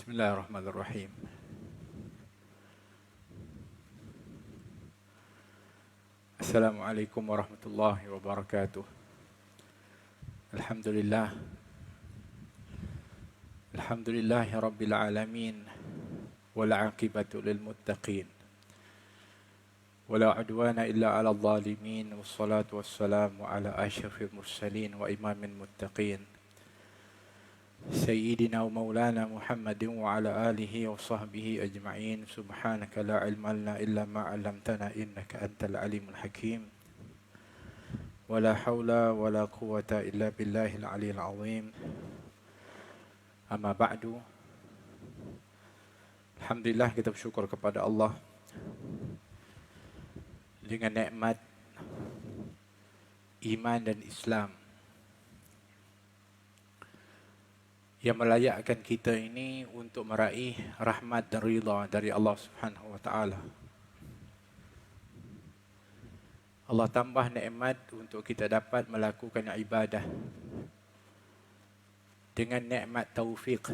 Bismillahirrahmanirrahim. Assalamualaikum warahmatullahi wabarakatuh. Alhamdulillah. Alhamdulillahi rabbil alamin. Wal aqibatu lil muttaqin. Wala udwana illa 'alal zalimin. Wassalatu wassalamu ala asyrafil mursalin wa imamil muttaqin. Sayyidina wa maulana Muhammadin wa ala alihi wa sahbihi ajma'in. Subhanaka la ilma lana illa ma 'allamtana innaka antal alimul hakim. Wala haula wala quwwata illa billahil aliyil azim. Amma ba'du. Alhamdulillah, kita bersyukur kepada Allah dengan nikmat iman dan Islam yang melayakkan kita ini untuk meraih rahmat dan ridha dari Allah Subhanahu wa taala. Allah tambah nikmat untuk kita dapat melakukan ibadah dengan nikmat taufik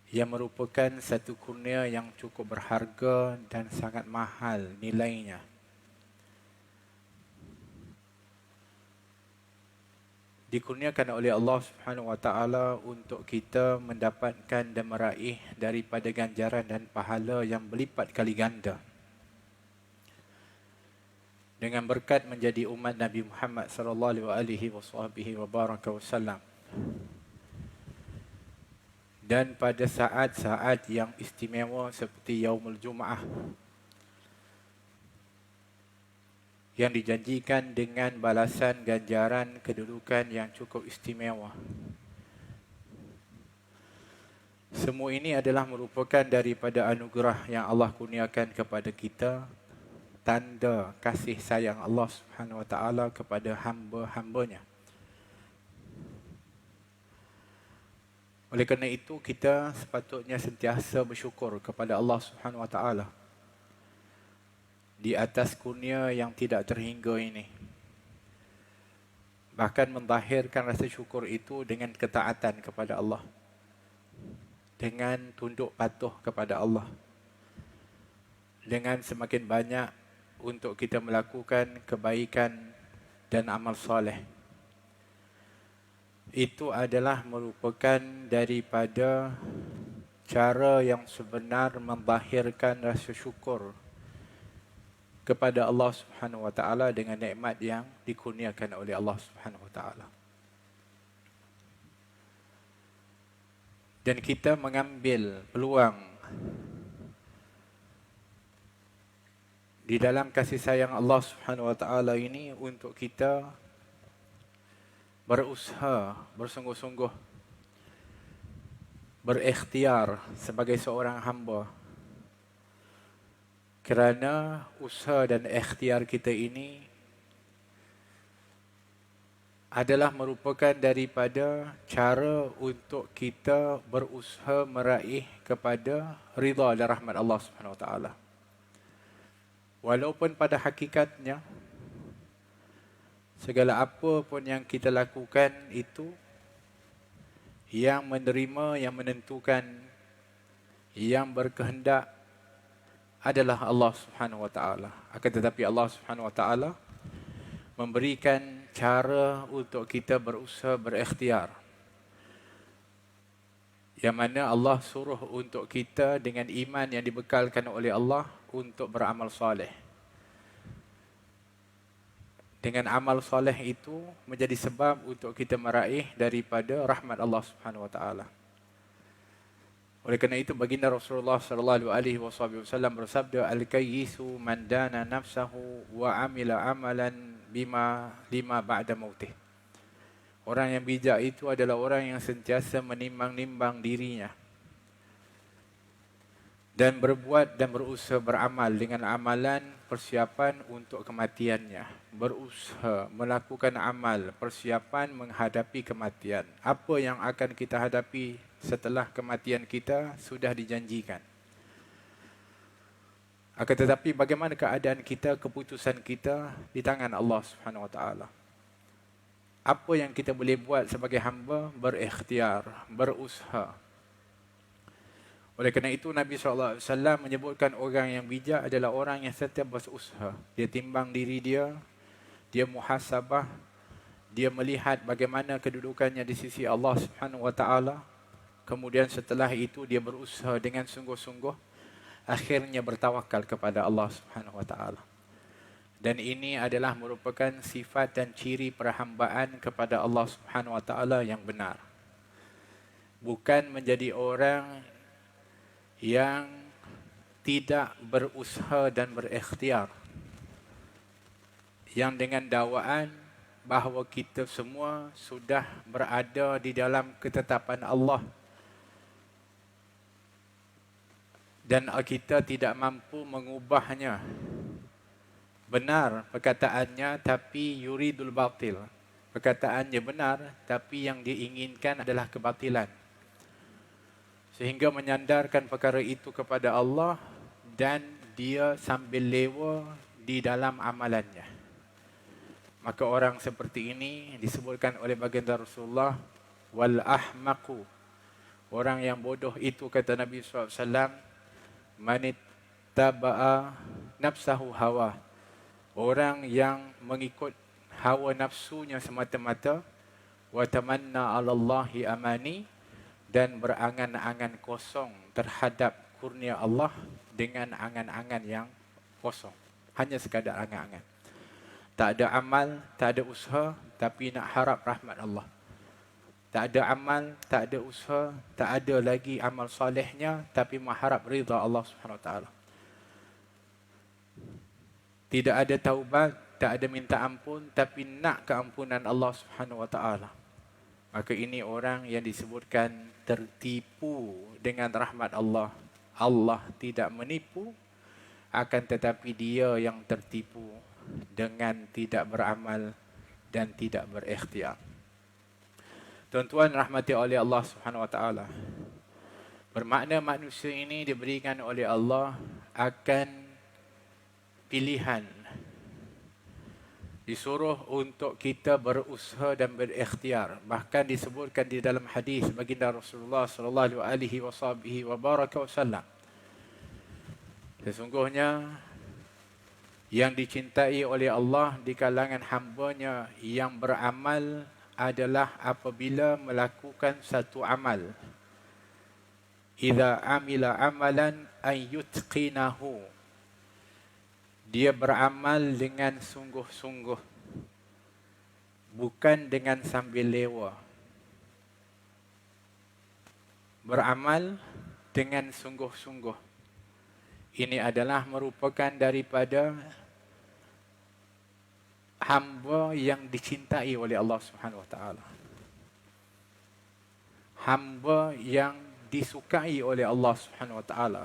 yang merupakan satu kurnia yang cukup berharga dan sangat mahal nilainya. Dikurniakan oleh Allah Subhanahu wa taala untuk kita mendapatkan dan meraih daripada ganjaran dan pahala yang berlipat kali ganda. Dengan berkat menjadi umat Nabi Muhammad sallallahu alaihi wasallam. Dan pada saat-saat yang istimewa seperti Yaumul Jum'ah yang dijanjikan dengan balasan ganjaran kedudukan yang cukup istimewa. Semua ini adalah merupakan daripada anugerah yang Allah kurniakan kepada kita, tanda kasih sayang Allah Subhanahu wa taala kepada hamba-hambanya. Oleh kerana itu, kita sepatutnya sentiasa bersyukur kepada Allah Subhanahu wa taala di atas kurnia yang tidak terhingga ini. Bahkan menzahirkan rasa syukur itu dengan ketaatan kepada Allah, dengan tunduk patuh kepada Allah, dengan semakin banyak untuk kita melakukan kebaikan dan amal soleh. Itu adalah merupakan daripada cara yang sebenar menzahirkan rasa syukur kepada Allah Subhanahu wa taala dengan nikmat yang dikurniakan oleh Allah Subhanahu wa taala. Dan kita mengambil peluang di dalam kasih sayang Allah Subhanahu wa taala ini untuk kita berusaha bersungguh-sungguh, berikhtiar sebagai seorang hamba. Kerana usaha dan ikhtiar kita ini adalah merupakan daripada cara untuk kita berusaha meraih kepada ridha dan rahmat Allah Subhanahu wa taala. Walaupun pada hakikatnya segala apa pun yang kita lakukan itu yang menerima, yang menentukan, yang berkehendak adalah Allah Subhanahu wa taala. Akan tetapi Allah Subhanahu wa taala memberikan cara untuk kita berusaha berikhtiar. Yang mana Allah suruh untuk kita dengan iman yang dibekalkan oleh Allah untuk beramal soleh. Dengan amal soleh itu menjadi sebab untuk kita meraih daripada rahmat Allah Subhanahu wa taala. Oleh kerana itu baginda Rasulullah sallallahu alaihi wasallam bersabda, al-kayyisu man dana nafsahu wa amila amalan lima ba'da mautih. Orang yang bijak itu adalah orang yang sentiasa menimbang-nimbang dirinya dan berbuat dan berusaha beramal dengan amalan persiapan untuk kematiannya. Berusaha melakukan amal persiapan menghadapi kematian. Apa yang akan kita hadapi setelah kematian kita sudah dijanjikan. Akan tetapi bagaimana keadaan kita, keputusan kita di tangan Allah Subhanahu wa taala. Apa yang kita boleh buat sebagai hamba? Berikhtiar, berusaha Oleh kerana itu Nabi SAW menyebutkan orang yang bijak adalah orang yang setiap berusaha. Dia timbang diri dia, dia muhasabah, dia melihat bagaimana kedudukannya di sisi Allah Subhanahu wa taala. Kemudian setelah itu dia berusaha dengan sungguh-sungguh, akhirnya bertawakal kepada Allah Subhanahu wa taala. Dan ini adalah merupakan sifat dan ciri perhambaan kepada Allah Subhanahu wa taala yang benar. Bukan menjadi orang yang tidak berusaha dan berikhtiar, yang dengan dakwaan bahawa kita semua sudah berada di dalam ketetapan Allah dan kita tidak mampu mengubahnya. Benar perkataannya, tapi yuridul batil. Perkataannya benar, tapi yang diinginkan adalah kebatilan. Sehingga menyandarkan perkara itu kepada Allah dan dia sambil lewa di dalam amalannya. Maka orang seperti ini disebutkan oleh baginda Rasulullah, wal ahmaqu. Orang yang bodoh itu, kata Nabi SAW, manittaba'a nafsahu hawa. Orang yang mengikut hawa nafsunya semata-mata, wa tamanna 'ala Allahi amani, dan berangan-angan kosong terhadap kurnia Allah dengan angan-angan yang kosong. Hanya sekadar angan-angan. Tak ada amal, tak ada usaha, tapi nak harap rahmat Allah. Tak ada amal, tak ada usaha, tak ada lagi amal solehnya, tapi mengharap ridha Allah Subhanahu Wa Taala. Tidak ada taubat, tak ada minta ampun, tapi nak keampunan Allah Subhanahu Wa Taala. Maka ini orang yang disebutkan tertipu dengan rahmat Allah. Allah tidak menipu, akan tetapi dia yang tertipu dengan tidak beramal dan tidak berikhtiar. Tuan-tuan rahmati oleh Allah Subhanahu Wa Taala. Bermakna manusia ini diberikan oleh Allah akan pilihan. Disuruh untuk kita berusaha dan berikhtiar. Bahkan disebutkan di dalam hadis baginda Rasulullah sallallahu alaihi wasallam, sesungguhnya yang dicintai oleh Allah di kalangan hamba-Nya yang beramal adalah apabila melakukan satu amal. Idza amila amalan ay yutqinahu. Dia beramal dengan sungguh-sungguh, bukan dengan sambil lewa. Beramal dengan sungguh-sungguh. Ini adalah merupakan daripada hamba yang dicintai oleh Allah Subhanahu Wa Taala. Hamba yang disukai oleh Allah Subhanahu Wa Taala,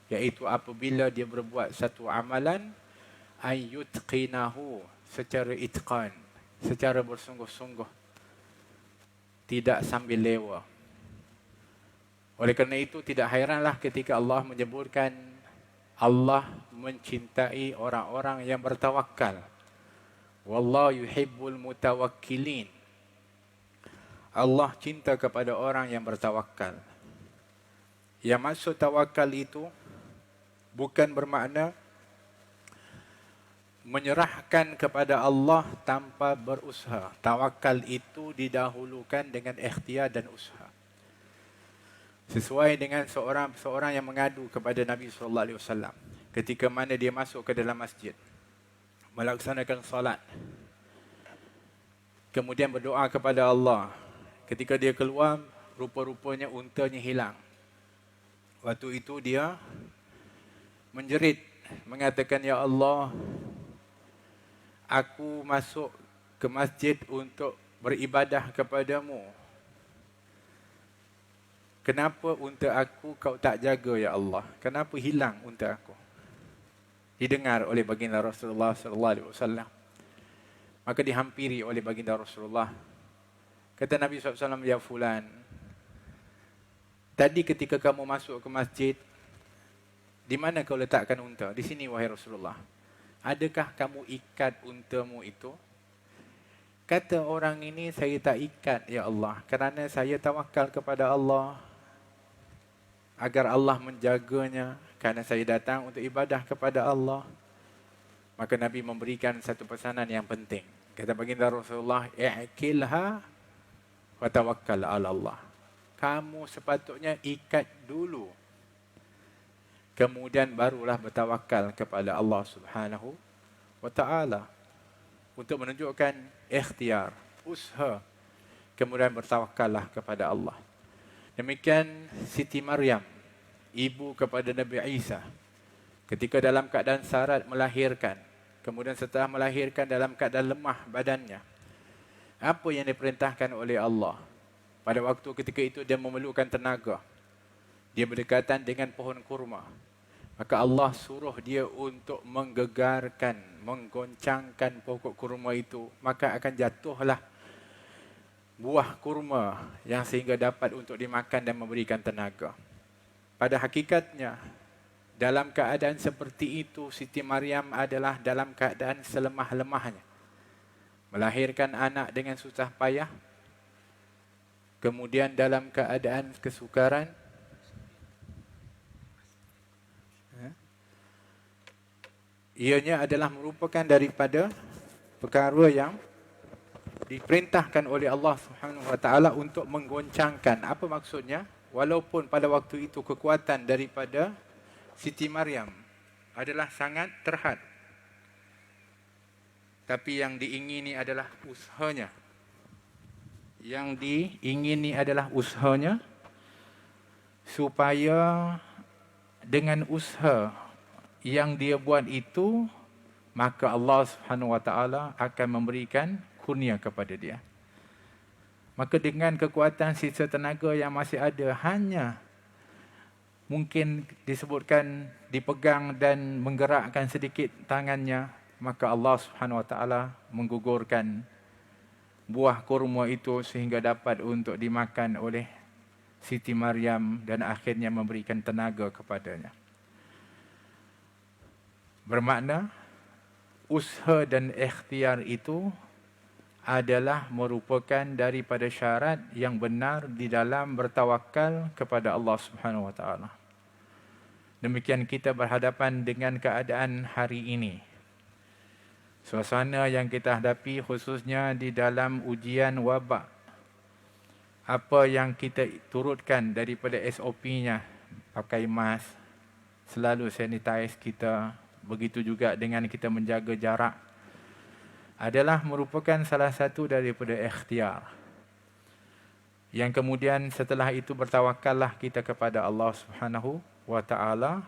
iaitu apabila dia berbuat satu amalan, ayyutqinahu, secara itqan, secara bersungguh-sungguh, tidak sambil lewa. Oleh kerana itu tidak hairanlah ketika Allah menyebutkan Allah mencintai orang-orang yang bertawakal. Wallahu yuhibbul mutawakkilin. Allah cinta kepada orang yang bertawakal. Yang maksud tawakal itu bukan bermakna menyerahkan kepada Allah tanpa berusaha. Tawakal itu didahulukan dengan ikhtiar dan usaha. Sesuai dengan seorang yang mengadu kepada Nabi sallallahu alaihi wasallam ketika mana dia masuk ke dalam masjid melaksanakan salat. Kemudian berdoa kepada Allah. Ketika dia keluar, rupa-rupanya untanya hilang. Waktu itu dia menjerit, mengatakan, "Ya Allah, aku masuk ke masjid untuk beribadah kepadamu. Kenapa unta aku kau tak jaga, ya Allah? Kenapa hilang unta aku?" Didengar oleh baginda Rasulullah sallallahu alaihi wasallam. Maka dihampiri oleh baginda Rasulullah. Kata Nabi SAW, "Ya fulan, tadi ketika kamu masuk ke masjid, di mana kau letakkan unta?" "Di sini, wahai Rasulullah." "Adakah kamu ikat untamu itu?" Kata orang ini, "Saya tak ikat, ya Allah, kerana saya tawakal kepada Allah." agar Allah menjaganya kerana saya datang untuk ibadah kepada Allah. Maka Nabi memberikan satu pesanan yang penting. Kata baginda Rasulullah, i'kilha wa tawakkal 'ala Allah. Kamu sepatutnya ikat dulu, kemudian barulah bertawakal kepada Allah Subhanahu wa taala, untuk menunjukkan ikhtiar, usaha, kemudian bertawakallah kepada Allah. Demikian Siti Maryam, ibu kepada Nabi Isa, ketika dalam keadaan sarat melahirkan, kemudian setelah melahirkan dalam keadaan lemah badannya, apa yang diperintahkan oleh Allah? Pada waktu ketika itu dia memerlukan tenaga. Dia berdekatan dengan pohon kurma. Maka Allah suruh dia untuk menggegarkan, menggoncangkan pokok kurma itu. Maka akan jatuhlah buah kurma yang sehingga dapat untuk dimakan dan memberikan tenaga. Pada hakikatnya, dalam keadaan seperti itu, Siti Maryam adalah dalam keadaan selemah-lemahnya. Melahirkan anak dengan susah payah, kemudian dalam keadaan kesukaran, ianya adalah merupakan daripada perkara yang diperintahkan oleh Allah Subhanahu wa taala untuk menggoncangkan. Apa maksudnya? Walaupun pada waktu itu kekuatan daripada Siti Maryam adalah sangat terhad, tapi yang diingini adalah usahanya. Yang diingini adalah usahanya, supaya dengan usaha yang dia buat itu, maka Allah Subhanahu wa taala akan memberikan kurnia kepada dia. Maka dengan kekuatan sisa tenaga yang masih ada, hanya mungkin disebutkan dipegang dan menggerakkan sedikit tangannya, maka Allah Subhanahu wa taala menggugurkan buah kurma itu sehingga dapat untuk dimakan oleh Siti Maryam dan akhirnya memberikan tenaga kepadanya. Bermakna usaha dan ikhtiar itu adalah merupakan daripada syarat yang benar di dalam bertawakal kepada Allah Subhanahu wa taala. Demikian kita berhadapan dengan keadaan hari ini. Suasana yang kita hadapi khususnya di dalam ujian wabak. Apa yang kita turutkan daripada SOP-nya, pakai mask, selalu sanitize kita, begitu juga dengan kita menjaga jarak, adalah merupakan salah satu daripada ikhtiar. Yang kemudian setelah itu bertawakallah kita kepada Allah Subhanahu wa taala,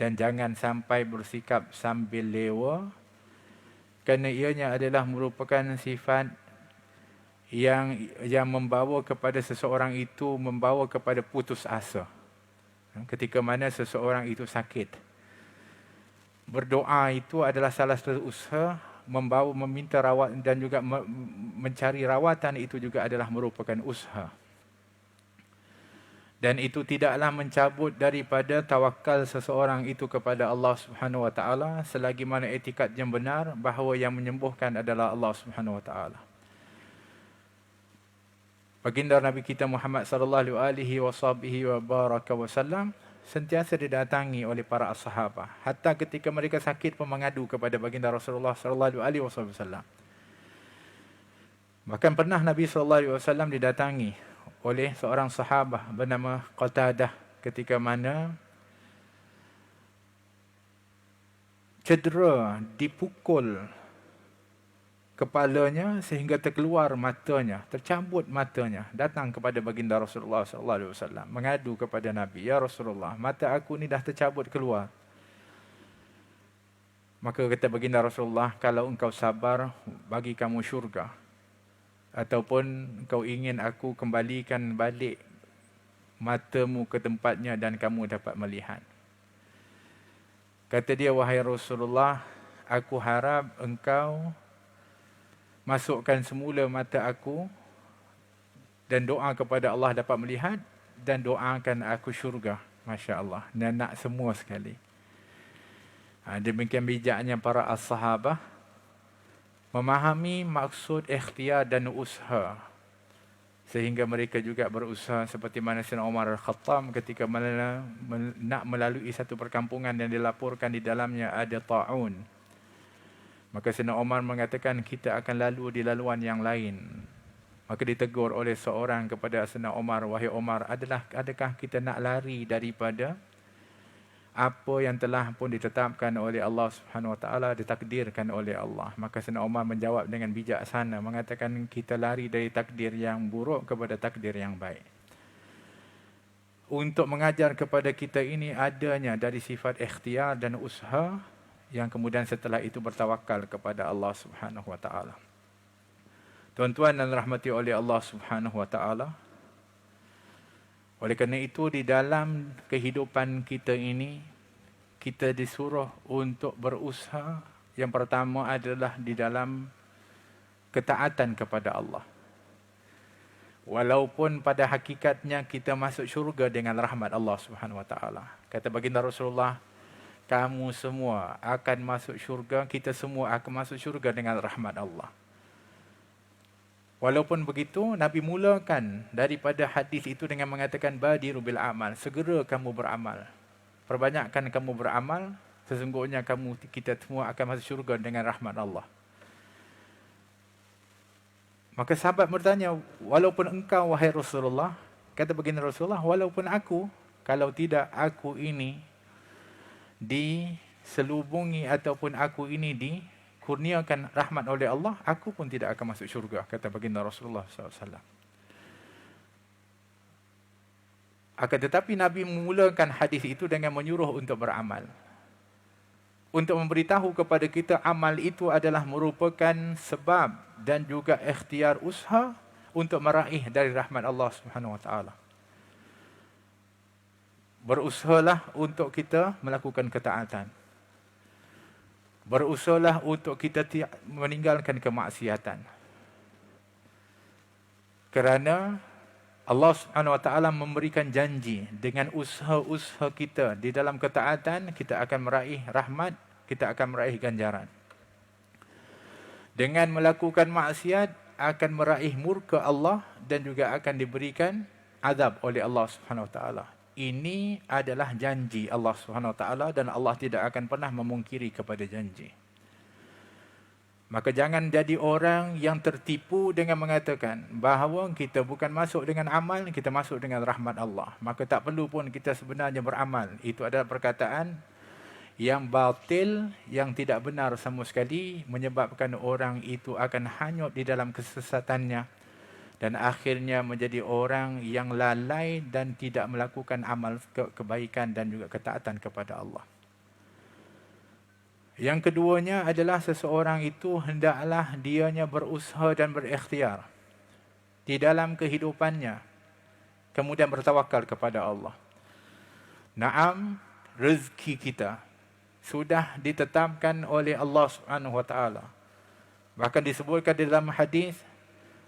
dan jangan sampai bersikap sambil lewa, kerana ianya adalah merupakan sifat yang membawa kepada seseorang itu, membawa kepada putus asa. Ketika mana seseorang itu sakit, berdoa itu adalah salah satu usaha, meminta rawat dan juga mencari rawatan itu juga adalah merupakan usaha. Dan itu tidaklah mencabut daripada tawakal seseorang itu kepada Allah Subhanahu wa taala, selagi mana etikad yang benar bahawa yang menyembuhkan adalah Allah Subhanahu wa taala. Baginda Nabi kita Muhammad sallallahu alaihi wasallam sentiasa didatangi oleh para sahabat. Hatta ketika mereka sakit pun mengadu kepada baginda Rasulullah sallallahu alaihi wasallam. Bahkan pernah Nabi sallallahu alaihi wasallam didatangi oleh seorang sahabat bernama Qatadah, ketika mana cedera, dipukul kepalanya sehingga terkeluar matanya, tercabut matanya, datang kepada baginda Rasulullah sallallahu alaihi wasallam mengadu kepada Nabi, "Ya Rasulullah, mata aku ni dah tercabut keluar." Maka kata baginda Rasulullah, "Kalau engkau sabar, bagi kamu syurga. Ataupun kau ingin aku kembalikan balik matamu ke tempatnya dan kamu dapat melihat." Kata dia, "Wahai Rasulullah, aku harap engkau masukkan semula mata aku dan doa kepada Allah dapat melihat, dan doakan aku syurga." Masya Allah, nak semua sekali. Demikian bijaknya para as-sahabah memahami maksud ikhtiar dan usaha. Sehingga mereka juga berusaha seperti mana Sayyidina Umar Al-Khattab ketika nak melalui satu perkampungan yang dilaporkan di dalamnya ada ta'un. Maka Sayyidina Umar mengatakan kita akan lalu di laluan yang lain. Maka ditegur oleh seorang kepada Sayyidina Umar, wahai Umar, adakah kita nak lari daripada apa yang telah pun ditetapkan oleh Allah Subhanahu Wa Taala, ditakdirkan oleh Allah? Maka Sayyidina Umar menjawab dengan bijaksana, mengatakan kita lari dari takdir yang buruk kepada takdir yang baik. Untuk mengajar kepada kita ini adanya dari sifat ikhtiar dan usaha yang kemudian setelah itu bertawakal kepada Allah Subhanahu Wa Taala. Tuan-tuan dan rahmati oleh Allah Subhanahu Wa Taala, oleh kerana itu di dalam kehidupan kita ini, kita disuruh untuk berusaha. Yang pertama adalah di dalam ketaatan kepada Allah. Walaupun pada hakikatnya kita masuk syurga dengan rahmat Allah Subhanahu Wa Taala. Kata baginda Rasulullah, kamu semua akan masuk syurga, kita semua akan masuk syurga dengan rahmat Allah. Walaupun begitu, Nabi mulakan daripada hadis itu dengan mengatakan badiru bil amal, segera kamu beramal. Perbanyakkan kamu beramal, sesungguhnya kita semua akan masuk syurga dengan rahmat Allah. Maka sahabat bertanya, walaupun engkau wahai Rasulullah, kata baginda Rasulullah, walaupun aku, kalau tidak aku ini diselubungi ataupun aku ini dikurniakan rahmat oleh Allah, aku pun tidak akan masuk syurga, kata baginda Rasulullah SAW. Akan tetapi Nabi memulakan hadis itu dengan menyuruh untuk beramal. Untuk memberitahu kepada kita amal itu adalah merupakan sebab dan juga ikhtiar usaha untuk meraih dari rahmat Allah Subhanahu Wa Taala. Berusahalah untuk kita melakukan ketaatan. Berusahalah untuk kita meninggalkan kemaksiatan. Kerana Allah Subhanahu Wa Taala memberikan janji dengan usaha-usaha kita di dalam ketaatan, kita akan meraih rahmat, kita akan meraih ganjaran. Dengan melakukan maksiat akan meraih murka Allah dan juga akan diberikan azab oleh Allah Subhanahu Wa Taala. Ini adalah janji Allah Subhanahu Wa Taala dan Allah tidak akan pernah memungkiri kepada janji. Maka jangan jadi orang yang tertipu dengan mengatakan bahawa kita bukan masuk dengan amal, kita masuk dengan rahmat Allah. Maka tak perlu pun kita sebenarnya beramal. Itu adalah perkataan yang batil, yang tidak benar sama sekali, menyebabkan orang itu akan hanyut di dalam kesesatannya dan akhirnya menjadi orang yang lalai dan tidak melakukan amal kebaikan dan juga ketaatan kepada Allah. Yang keduanya adalah seseorang itu hendaklah dianya berusaha dan berikhtiar di dalam kehidupannya, kemudian bertawakal kepada Allah. Naam, rezeki kita sudah ditetapkan oleh Allah Subhanahu Wa Taala. Bahkan disebutkan dalam hadis,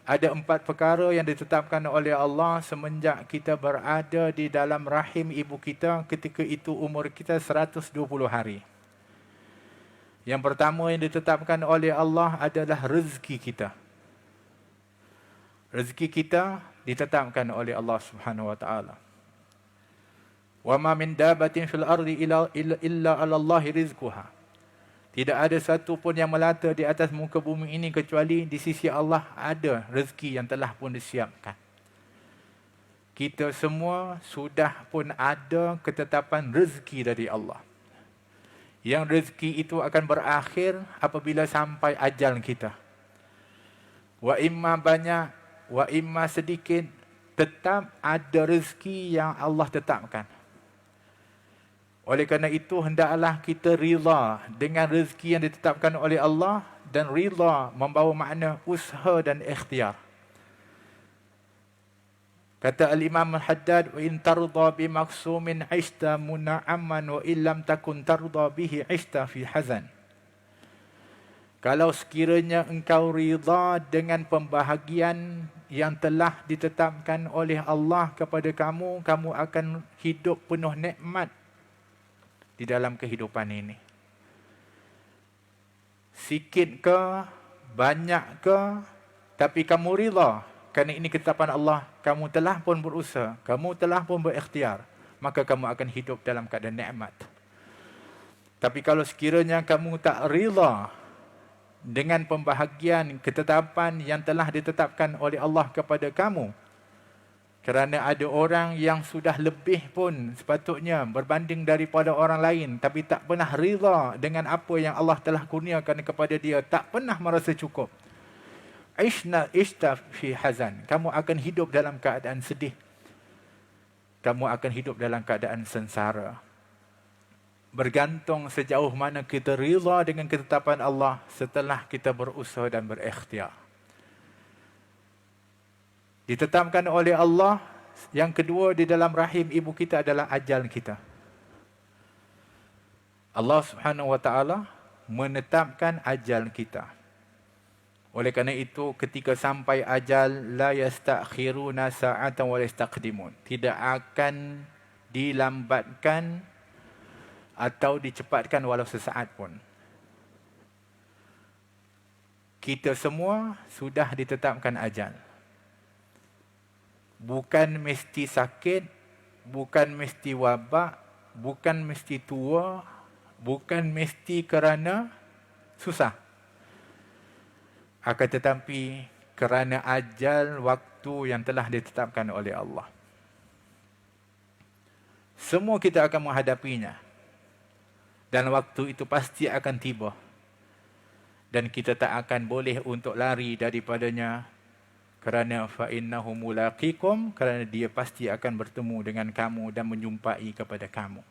ada 4 perkara yang ditetapkan oleh Allah semenjak kita berada di dalam rahim ibu kita, ketika itu umur kita 120 hari. Yang pertama yang ditetapkan oleh Allah adalah rezeki kita. Rezeki kita ditetapkan oleh Allah Subhanahu Wa Taala. Wa ma min dabatin fil ardi illa 'ala Allahi rizquha. Tidak ada satu pun yang melata di atas muka bumi ini kecuali di sisi Allah ada rezeki yang telah pun disiapkan. Kita semua sudah pun ada ketetapan rezeki dari Allah. Yang rezeki itu akan berakhir apabila sampai ajal kita. Wa imma banyak, wa imma sedikit, tetap ada rezeki yang Allah tetapkan. Oleh kerana itu, hendaklah kita rila dengan rezeki yang ditetapkan oleh Allah, dan rila membawa makna usaha dan ikhtiar. Kata Al-Imam Al-Haddad, wa in tarda bi maqsumin 'ishta muna'amman wa illam takun tarda bihi 'ishta fi hazan. Kalau sekiranya engkau rida dengan pembahagian yang telah ditetapkan oleh Allah kepada kamu, kamu akan hidup penuh nikmat di dalam kehidupan ini. Sikit ke, banyak ke, tapi kamu rida. kerana ini ketetapan Allah, kamu telah pun berusaha, kamu telah pun berikhtiar, maka kamu akan hidup dalam keadaan nikmat. Tapi kalau sekiranya kamu tak rela dengan pembahagian ketetapan yang telah ditetapkan oleh Allah kepada kamu, kerana ada orang yang sudah lebih pun sepatutnya berbanding daripada orang lain, tapi tak pernah rela dengan apa yang Allah telah kurniakan kepada dia, tak pernah merasa cukup. Ishta fi hazan. Kamu akan hidup dalam keadaan sedih. Kamu akan hidup dalam keadaan sengsara. Bergantung sejauh mana kita rela dengan ketetapan Allah setelah kita berusaha dan berikhtiar. Ditetapkan oleh Allah, yang kedua di dalam rahim ibu kita adalah ajal kita. Allah Subhanahu wa taala menetapkan ajal kita. Oleh kerana itu, ketika sampai ajal, la yastakhiruna sa'atan wa la yastaqdimun. Tidak akan dilambatkan atau dicepatkan walau sesaat pun. Kita semua sudah ditetapkan ajal. Bukan mesti sakit, bukan mesti wabak, bukan mesti tua, bukan mesti kerana susah. Akan tetapi kerana ajal waktu yang telah ditetapkan oleh Allah. Semua kita akan menghadapinya. Dan waktu itu pasti akan tiba. Dan kita tak akan boleh untuk lari daripadanya. Kerana fa'innahu mulaqikum, kerana dia pasti akan bertemu dengan kamu dan menjumpai kepada kamu.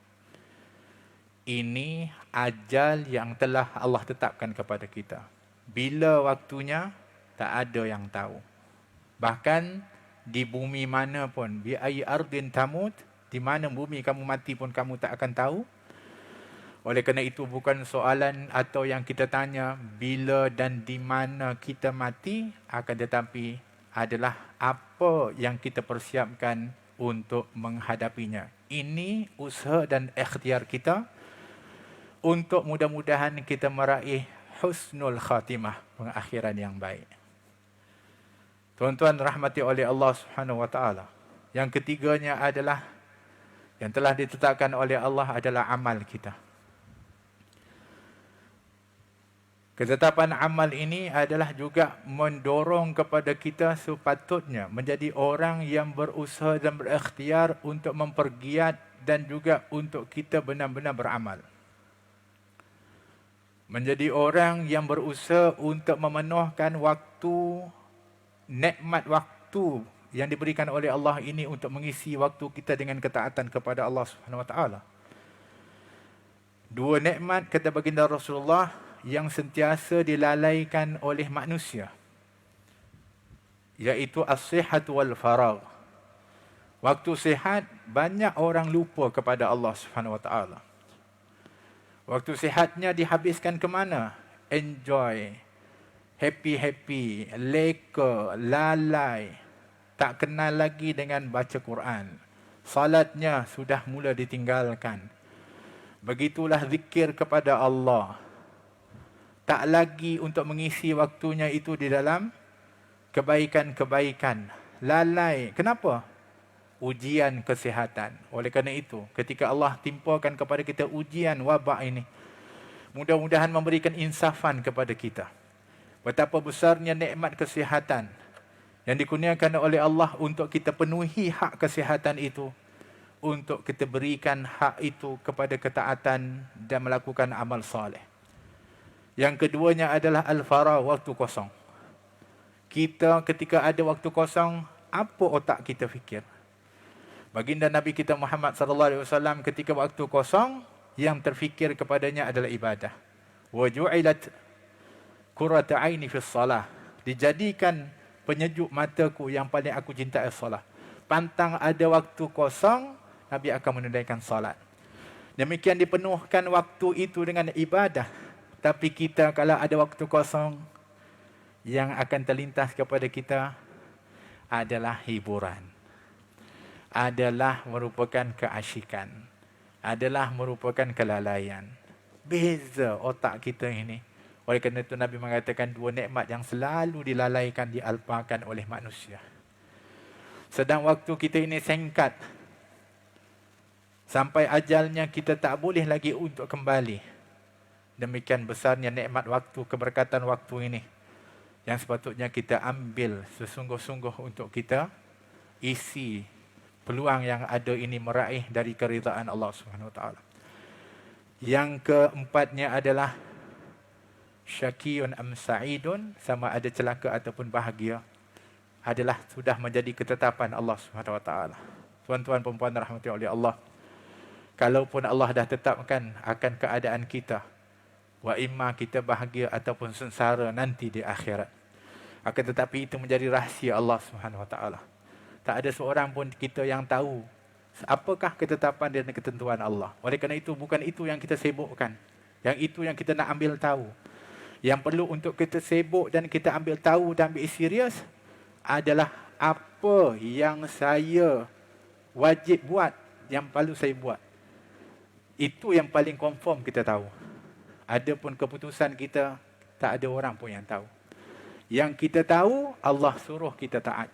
Ini ajal yang telah Allah tetapkan kepada kita. Bila waktunya, tak ada yang tahu. Bahkan di bumi mana pun, bi ayyi ardin tamut, di mana bumi kamu mati pun kamu tak akan tahu. Oleh kerana itu bukan soalan atau yang kita tanya bila dan di mana kita mati, akan tetapi adalah apa yang kita persiapkan untuk menghadapinya. Ini usaha dan ikhtiar kita untuk mudah-mudahan kita meraih husnul khatimah, pengakhiran yang baik. Tuan-tuan rahmati oleh Allah Subhanahu wa taala. Yang ketiganya adalah yang telah ditetapkan oleh Allah adalah amal kita. Ketetapan amal ini adalah juga mendorong kepada kita sepatutnya menjadi orang yang berusaha dan berikhtiar untuk mempergiat dan juga untuk kita benar-benar beramal. Menjadi orang yang berusaha untuk memenuhkan waktu, nikmat waktu yang diberikan oleh Allah ini untuk mengisi waktu kita dengan ketaatan kepada Allah Subhanahu wa taala. Dua nikmat kata baginda Rasulullah yang sentiasa dilalaikan oleh manusia, iaitu as-sihat wal faragh. Waktu sihat, banyak orang lupa kepada Allah Subhanahu wa taala. Waktu sihatnya dihabiskan ke mana? Enjoy, happy-happy, leka, lalai, tak kenal lagi dengan baca Quran. Salatnya sudah mula ditinggalkan. Begitulah zikir kepada Allah. Tak lagi untuk mengisi waktunya itu di dalam kebaikan-kebaikan. Lalai. Kenapa? Ujian kesihatan. Oleh kerana itu, ketika Allah timpakan kepada kita ujian wabak ini, mudah-mudahan memberikan insafan kepada kita. Betapa besarnya nikmat kesihatan yang dikurniakan oleh Allah untuk kita penuhi hak kesihatan itu. Untuk kita berikan hak itu kepada ketaatan dan melakukan amal soleh. Yang keduanya adalah al-faragh, waktu kosong. Kita ketika ada waktu kosong, apa otak kita fikir? Baginda Nabi kita Muhammad sallallahu alaihi wasallam ketika waktu kosong, yang terfikir kepadanya adalah ibadah. Wa ju'ilat qurratu aini fi shalah. Dijadikan penyejuk mataku yang paling aku cintai solat. Pantang ada waktu kosong, Nabi akan menunaikan solat. Demikian dipenuhkan waktu itu dengan ibadah. Tapi kita kalau ada waktu kosong, yang akan terlintas kepada kita adalah hiburan. Adalah merupakan keasyikan. Adalah merupakan kelalaian. Beza otak kita ini. Oleh kerana itu Nabi mengatakan dua nikmat yang selalu dilalaikan, dialpakan oleh manusia. Sedang waktu kita ini singkat. Sampai ajalnya kita tak boleh lagi untuk kembali. Demikian besarnya nikmat waktu, keberkatan waktu ini, yang sepatutnya kita ambil sesungguh-sungguh untuk kita isi peluang yang ada ini meraih dari keridaan Allah Subhanahu Wa Taala. Yang keempatnya adalah syakiyun am sa'idun, sama ada celaka ataupun bahagia, adalah sudah menjadi ketetapan Allah Subhanahu Wa Taala. Tuan-tuan perempuan rahmati oleh Allah, kalaupun Allah dah tetapkan akan keadaan kita, wa imma kita bahagia ataupun sengsara nanti di akhirat, akan tetapi itu menjadi rahsia Allah Subhanahu Wa Taala. Tak ada seorang pun kita yang tahu apakah ketetapan dan ketentuan Allah. Oleh kerana itu, bukan itu yang kita sibukkan. Yang itu yang kita nak ambil tahu. Yang perlu untuk kita sibuk dan kita ambil tahu dan ambil serius adalah apa yang saya wajib buat, yang perlu saya buat. Itu yang paling confirm kita tahu. Adapun keputusan kita, tak ada orang pun yang tahu. Yang kita tahu, Allah suruh kita taat.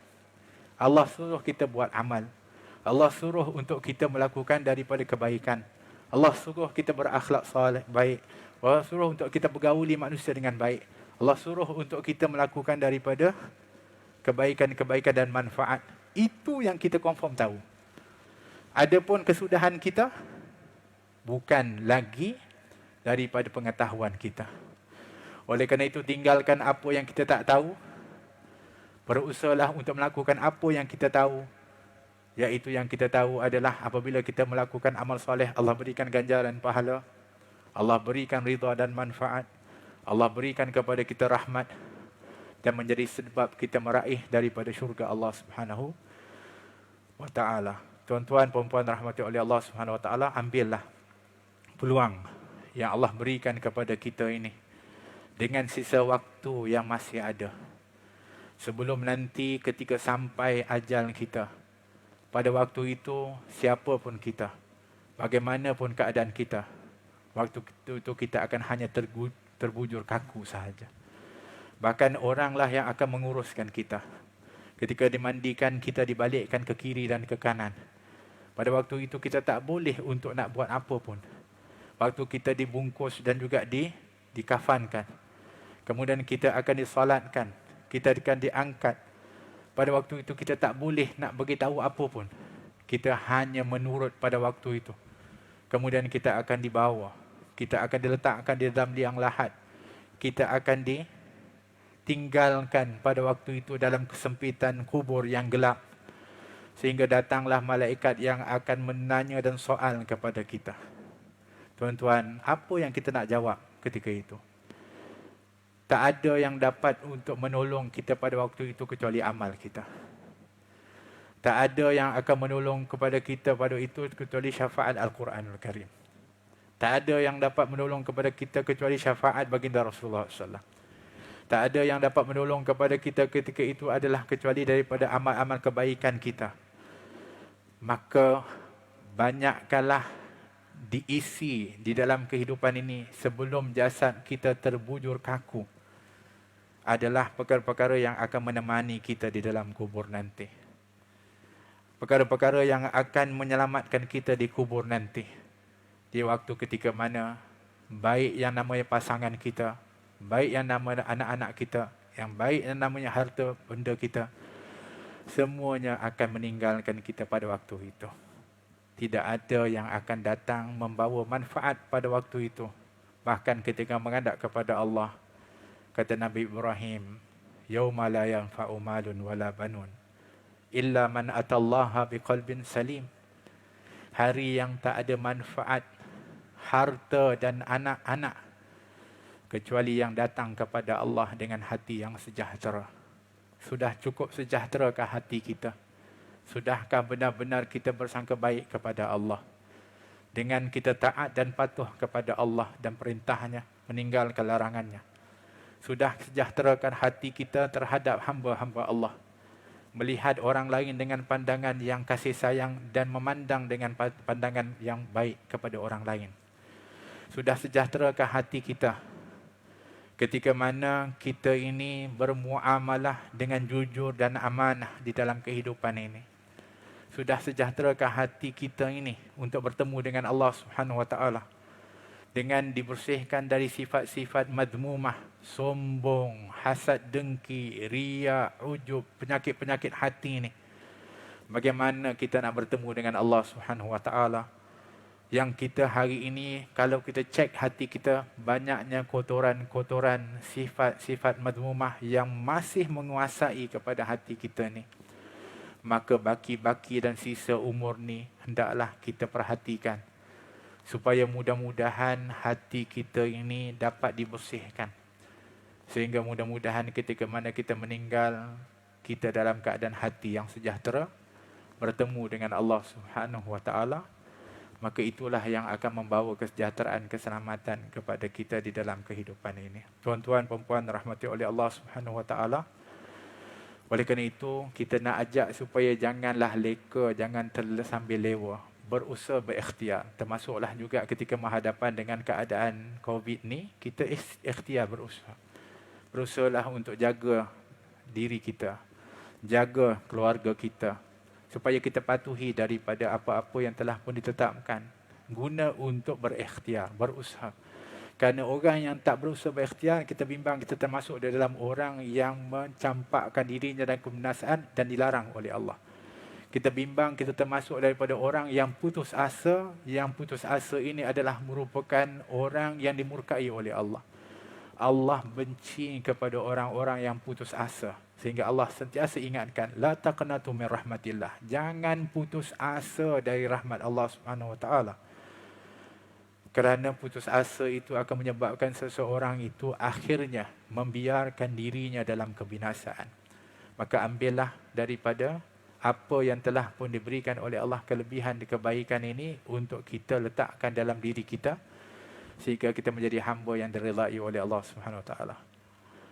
Allah suruh kita buat amal. Allah suruh untuk kita melakukan daripada kebaikan. Allah suruh kita berakhlak saleh baik. Allah suruh untuk kita bergauli manusia dengan baik. Allah suruh untuk kita melakukan daripada kebaikan-kebaikan dan manfaat. Itu yang kita confirm tahu. Adapun kesudahan kita bukan lagi daripada pengetahuan kita. Oleh kerana itu, tinggalkan apa yang kita tak tahu. Berusahalah untuk melakukan apa yang kita tahu. Iaitu yang kita tahu adalah apabila kita melakukan amal soleh, Allah berikan ganjaran pahala. Allah berikan ridha dan manfaat. Allah berikan kepada kita rahmat. Dan menjadi sebab kita meraih daripada syurga Allah Subhanahu Wa Ta'ala. Tuan-tuan, perempuan rahmati oleh Allah Subhanahu Wa Ta'ala, ambillah peluang yang Allah berikan kepada kita ini dengan sisa waktu yang masih ada. Sebelum nanti ketika sampai ajal kita, pada waktu itu siapa pun kita, bagaimanapun keadaan kita, waktu itu kita akan hanya terbujur kaku sahaja. Bahkan oranglah yang akan menguruskan kita. Ketika dimandikan, kita dibalikkan ke kiri dan ke kanan. Pada waktu itu kita tak boleh untuk nak buat apa pun. Waktu kita dibungkus dan juga dikafankan. Kemudian kita akan disolatkan. Kita akan diangkat. Pada waktu itu kita tak boleh nak beritahu apa pun. Kita hanya menurut pada waktu itu. Kemudian kita akan dibawa. Kita akan diletakkan di dalam liang lahat. Kita akan ditinggalkan pada waktu itu dalam kesempitan kubur yang gelap. Sehingga datanglah malaikat yang akan menanya dan soal kepada kita. Tuan-tuan, apa yang kita nak jawab ketika itu? Tak ada yang dapat untuk menolong kita pada waktu itu kecuali amal kita. Tak ada yang akan menolong kepada kita pada itu kecuali syafaat Al-Quranul Karim. Tak ada yang dapat menolong kepada kita kecuali syafaat baginda Rasulullah SAW. Tak ada yang dapat menolong kepada kita ketika itu adalah kecuali daripada amal-amal kebaikan kita. Maka banyakkanlah diisi di dalam kehidupan ini sebelum jasad kita terbujur kaku adalah perkara-perkara yang akan menemani kita di dalam kubur nanti. Perkara-perkara yang akan menyelamatkan kita di kubur nanti. Di waktu ketika mana baik yang namanya pasangan kita, baik yang namanya anak-anak kita, yang baik yang namanya harta benda kita, semuanya akan meninggalkan kita pada waktu itu. Tidak ada yang akan datang membawa manfaat pada waktu itu. Bahkan ketika menghadap kepada Allah, kata Nabi Ibrahim, yauma la yanfa'u malun wala banun illa man atallaha biqalbin salim. Hari yang tak ada manfaat harta dan anak-anak kecuali yang datang kepada Allah dengan hati yang sejahtera. Sudah cukup sejahterakah hati kita? Sudahkah benar-benar kita bersangka baik kepada Allah? Dengan kita taat dan patuh kepada Allah dan perintahnya, meninggalkan larangannya. Sudah sejahterakah hati kita terhadap hamba-hamba Allah? Melihat orang lain dengan pandangan yang kasih sayang dan memandang dengan pandangan yang baik kepada orang lain. Sudah sejahterakah hati kita ketika mana kita ini bermuamalah dengan jujur dan amanah di dalam kehidupan ini? Sudah sejahterakah hati kita ini untuk bertemu dengan Allah Subhanahu wa taala? Dengan dibersihkan dari sifat-sifat madmumah, sombong, hasad dengki, riya, ujub, penyakit-penyakit hati ini. Bagaimana kita nak bertemu dengan Allah Subhanahu wa taala? Yang kita hari ini, kalau kita cek hati kita, banyaknya kotoran-kotoran, sifat-sifat madmumah yang masih menguasai kepada hati kita ni. Maka baki-baki dan sisa umur ni hendaklah kita perhatikan, supaya mudah-mudahan hati kita ini dapat dibersihkan. Sehingga mudah-mudahan ketika mana kita meninggal, kita dalam keadaan hati yang sejahtera, bertemu dengan Allah Subhanahu wa taala. Maka itulah yang akan membawa kesejahteraan, keselamatan kepada kita di dalam kehidupan ini. Tuan-tuan, puan-puan rahmati oleh Allah Subhanahu wa taala. Oleh kerana itu, kita nak ajak supaya janganlah leka, jangan sambil lewa. Berusaha berikhtiar. Termasuklah juga ketika berhadapan dengan keadaan COVID ni, kita ikhtiar berusaha. Berusahalah untuk jaga diri kita, jaga keluarga kita, supaya kita patuhi daripada apa-apa yang telah pun ditetapkan. Guna untuk berikhtiar, berusaha. Kerana orang yang tak berusaha berikhtiar, kita bimbang kita termasuk di dalam orang yang mencampakkan dirinya dalam kebinasaan dan dilarang oleh Allah. Kita bimbang kita termasuk daripada orang yang putus asa, yang putus asa ini adalah merupakan orang yang dimurkai oleh Allah. Allah benci kepada orang-orang yang putus asa. Sehingga Allah sentiasa ingatkan, la taqnatu min rahmatillah. Jangan putus asa dari rahmat Allah Subhanahu wa taala. Kerana putus asa itu akan menyebabkan seseorang itu akhirnya membiarkan dirinya dalam kebinasaan. Maka ambillah daripada apa yang telah pun diberikan oleh Allah, kelebihan dan kebaikan ini, untuk kita letakkan dalam diri kita, sehingga kita menjadi hamba yang diridai oleh Allah Subhanahu wa taala.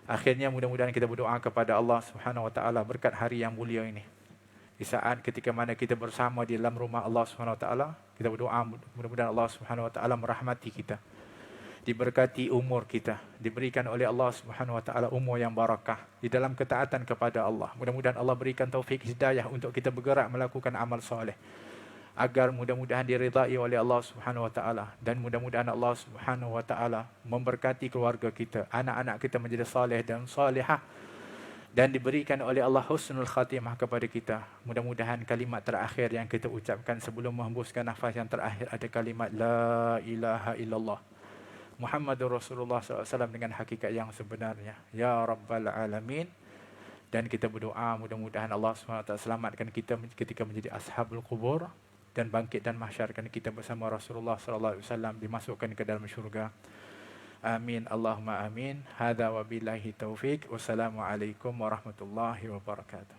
Akhirnya mudah-mudahan kita berdoa kepada Allah Subhanahu wa taala berkat hari yang mulia ini. Di saat ketika mana kita bersama di dalam rumah Allah Subhanahu wa taala, kita berdoa mudah-mudahan Allah Subhanahu wa taala merahmati kita. Diberkati umur kita, diberikan oleh Allah Subhanahu wa taala umur yang barakah di dalam ketaatan kepada Allah. Mudah-mudahan Allah berikan taufik hidayah untuk kita bergerak melakukan amal soleh, agar mudah-mudahan diridai oleh Allah Subhanahu wa taala, dan mudah-mudahan Allah Subhanahu wa taala memberkati keluarga kita, anak-anak kita menjadi saleh dan salihah, dan diberikan oleh Allah husnul khatimah kepada kita. Mudah-mudahan kalimat terakhir yang kita ucapkan sebelum menghembuskan nafas yang terakhir ada kalimat la ilaha illallah Muhammadur Rasulullah SAW dengan hakikat yang sebenarnya. Ya Rabbal Alamin. Dan kita berdoa mudah-mudahan Allah SWT selamatkan kita ketika menjadi ashabul kubur, dan bangkit dan mahsyarkan kita bersama Rasulullah SAW dimasukkan ke dalam syurga. Amin. Allahumma amin. Hadza wa billahi taufik. Wassalamualaikum warahmatullahi wabarakatuh.